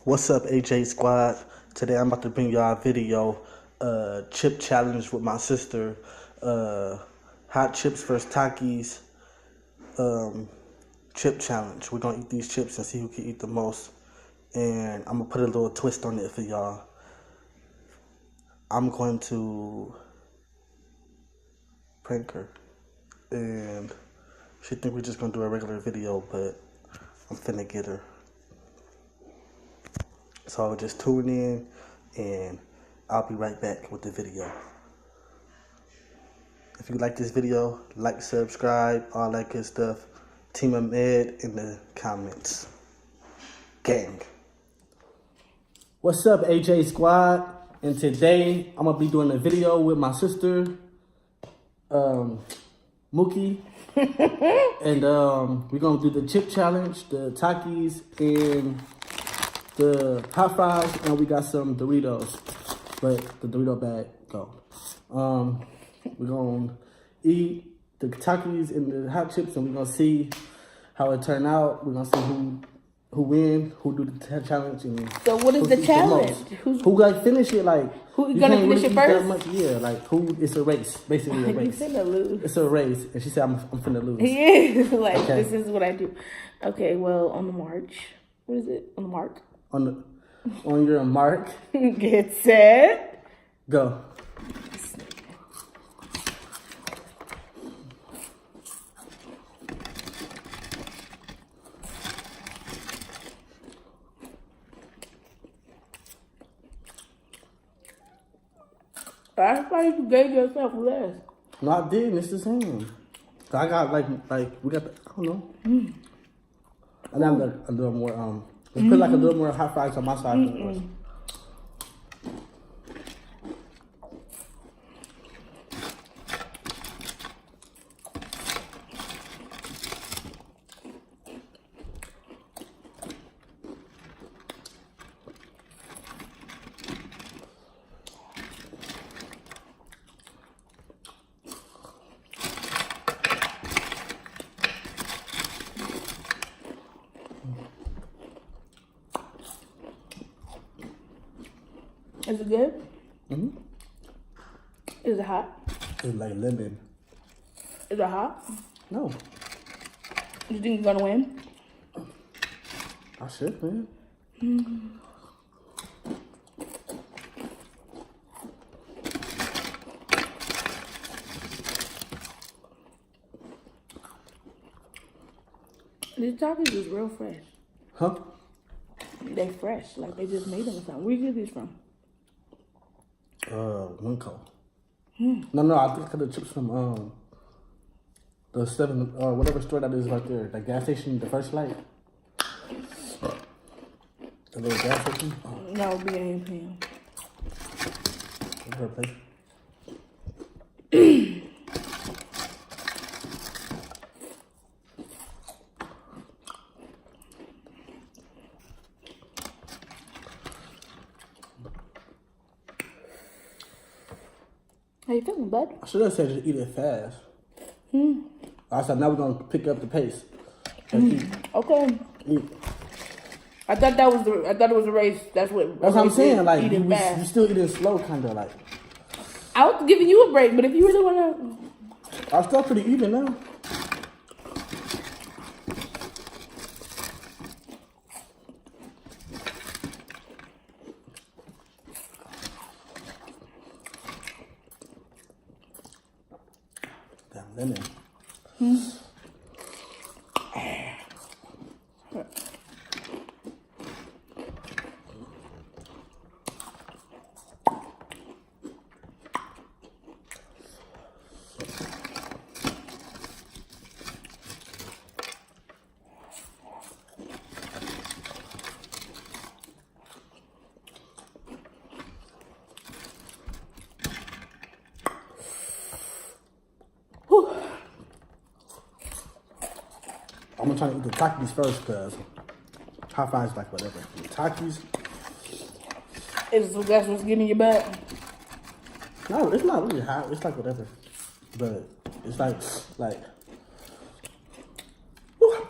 What's up, AJ Squad? Today I'm about to bring y'all a video, chip challenge with my sister, hot chips versus Takis, chip challenge. We're gonna eat these chips and see who can eat the most, and I'm gonna put a little twist on it for y'all. I'm going to prank her, and she think we're just gonna do a regular video, but I'm finna get her. So just tune in, and I'll be right back with the video. If you like this video, like, subscribe, all that good stuff. Team Ahmed in the comments. Gang. What's up, AJ Squad? And today, I'm going to be doing a video with my sister, Mookie. And we're going to do the chip challenge, the Takis, and the hot fries, and we got some Doritos, but the Dorito bag go. We're gonna eat the Takis and the hot chips, and we're gonna see how it turn out. We're gonna see who win, who do the challenge, and so what is the challenge? Who like finish it? Like who gonna finish it first? Much, yeah, like who? It's a race, basically a race. You finna lose. It's a race, and she said I'm finna lose. Yeah, like okay. This is what I do. Okay, well on the march. What is it? On the mark. On your mark. Get set. Go. That's why you gave yourself less. No, I didn't. It's the same. I got like we got I don't know. And I'm like a little more put like a little more hot fries on my side. Is it good? Is it hot? It's like lemon. Is it hot? No. You think you're gonna win? I should win. These Takis is real fresh. Huh? They fresh, like they just made them or something. Where you get these from? Winco. No, I think I got the chips from the 7 whatever store that is right there. The gas station, the first light. The little gas station. No, it'd be an AM. Her place. How you feeling, bud? I should have said just eat it fast. I said now we're gonna pick up the pace. Okay. Eat. I thought it was a race. That's what I'm saying. Like you still eating slow, kind of like. I was giving you a break, but if you really wanna, I'm still pretty even now. Lemon. I'm gonna try to eat the Takis first, because hot fries like whatever. The Takis. That's what's getting your butt. No, it's not really hot. It's like whatever. But it's like whew.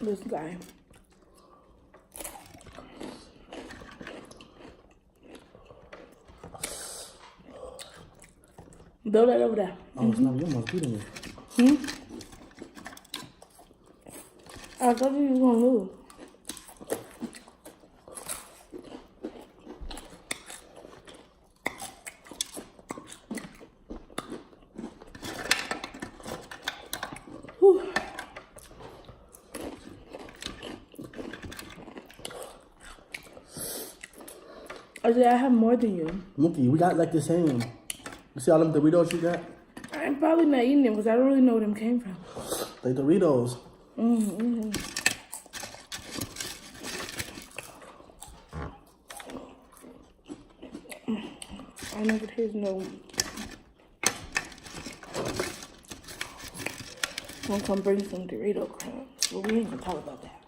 This guy. Throw that over there. Oh, it's not, you almost beating me. I thought you was gonna lose. Whew. I said I have more than you. Mookie, we got like the same. You see all them Doritos you got? I'm probably not eating them because I don't really know where them came from. Like Doritos. I never taste no. I'm gonna come bring some Dorito crumbs. Well, we ain't gonna talk about that.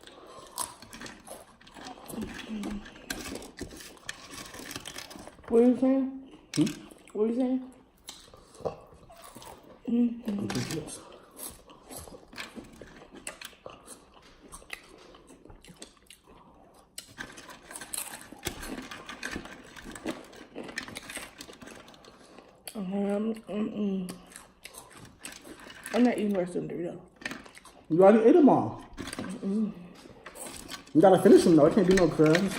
What are you saying? What are you saying? Chips. I'm not eating the rest of the Dorito. You already ate them all. You gotta finish them though. It can't be no crumbs.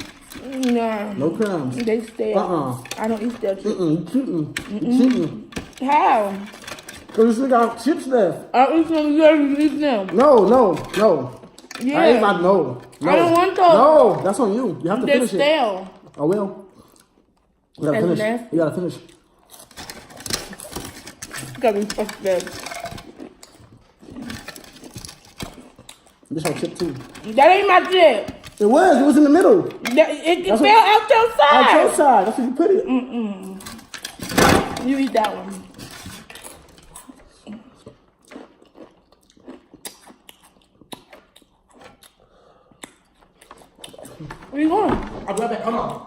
Nah. No crumbs. They stale. I don't eat stale chips. You cheating. You cheating. How? Cause you still got chips left. I'll eat some. You gotta eat them. No. Yeah. I ate my no. I don't want those. No, that's on you. You have to They're finish stale. it. I will. You gotta That's finish. nasty. You gotta finish. Gotta be fucked up. This your chip too. That ain't my chip. It was in the middle. It fell out your side. Out your side. That's where you put it. You eat that one. Where you going? I'll be right back. Hold on.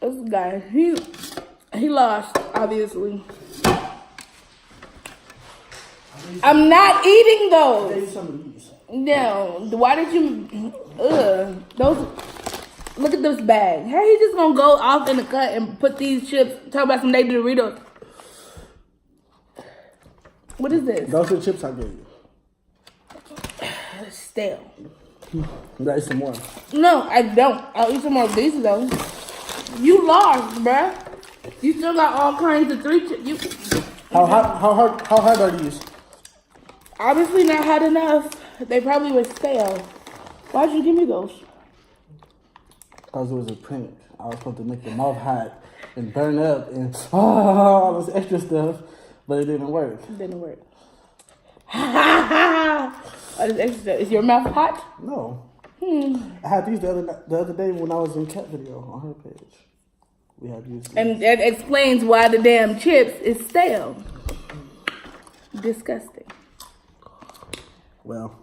This guy, he lost, obviously. I'm not eating those. Maybe some of these. No, why did you? Those. Look at this bag. How he just gonna go off in the cut and put these chips? Talk about some naked Doritos. What is this? Those are the chips I gave you. Stale. You gotta eat some more. No, I don't. I'll eat some more of these though. You lost, bruh. You still got all kinds of three chips. How hard are these? Obviously not hot enough. They probably were stale. Why'd you give me those? Because it was a prank. I was supposed to make your mouth hot and burn up and all this extra stuff, but it didn't work. It didn't work. Oh, this extra stuff. Is your mouth hot? No. I had these the other day when I was in cat video on her page. We had these. And that explains why the damn chips is stale. Disgusting. Well,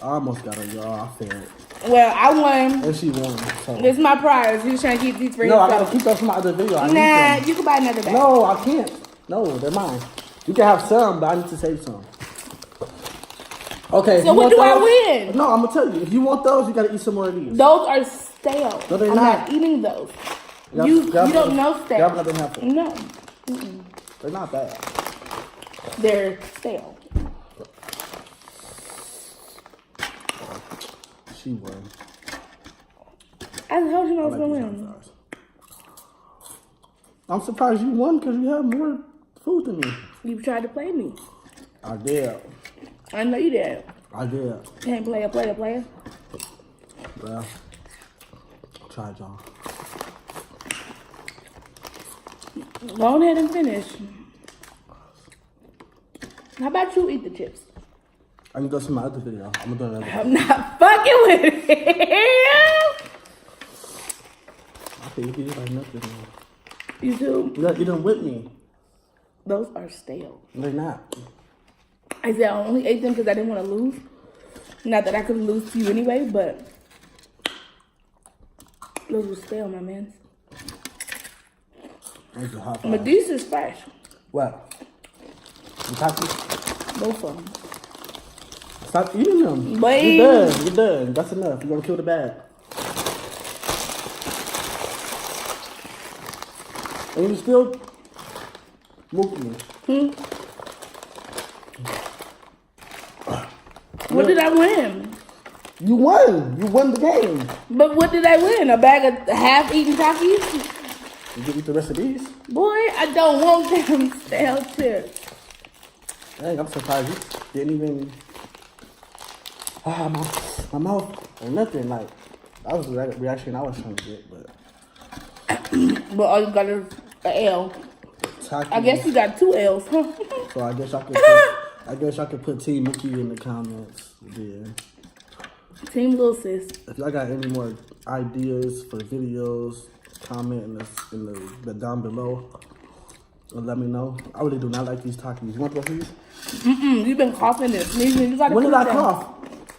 I almost got her, y'all. I failed. Well, I won. And she won. So. This is my prize. He's trying to keep these for No, I himself. gotta keep those from my other video. I need Nah, them. you can buy another bag. No, I can't. No, they're mine. You can have some, but I need to save some. Okay. So what do I win? No, I'm gonna tell you. If you want those, you gotta eat some more of these. Those are stale. No, they're I'm not. eating those. You don't know stale. Grab another handful. No. They're not bad. They're stale. She won. I told him I was I gonna like these win. hot fries. I'm surprised you won because you have more food than me. You tried to play me. I did. I know you did. I did. Can't play a player. Well, I tried, y'all. Go ahead and finish. How about you eat the chips? I can go see my other video. I'm gonna do another. I'm not fucking with it. Okay, you can eat like nothing. Man. You too? You gotta eat them with me. Those are stale. They're not. I said I only ate them because I didn't want to lose. Not that I could lose to you anyway, but those were stale, my man. Those are hot But fries. these is fresh. What? The Taki? Both of them. Stop eating them. Wait. You're done. You're done. That's enough. You're gonna kill the bag. And you still moving. What did I win? You won. You won the game. But what did I win? A bag of half-eaten Takis? You can eat the rest of these. Boy, I don't want them stale chips. Dang, I'm surprised you didn't even. My mouth or nothing. Like that was the reaction I was trying to get, but. But all you got is an L. Taki. I guess you got 2 L's, huh? So I guess I could put Team Mickey in the comments. Yeah. Team Little Sis. If y'all got any more ideas for videos, comment in the down below. And let me know. I really do not like these Takis. You want the rest of these? You've been coughing and sneezing. You gotta When did I down. cough?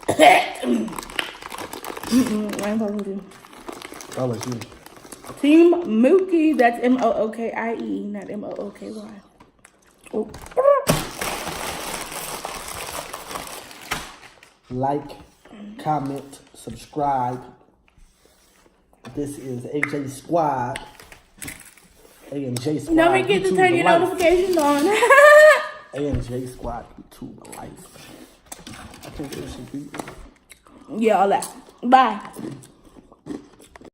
I ain't talking to you. That was you. Team Mookie, that's Mookie, not Mooky. Oh. Like, comment, subscribe. This is AJ Squad. A&J Squad. Don't forget to YouTube turn your life. notifications on. A&J Squad YouTube life. I can't get this shit beat. Yeah, all that. Bye.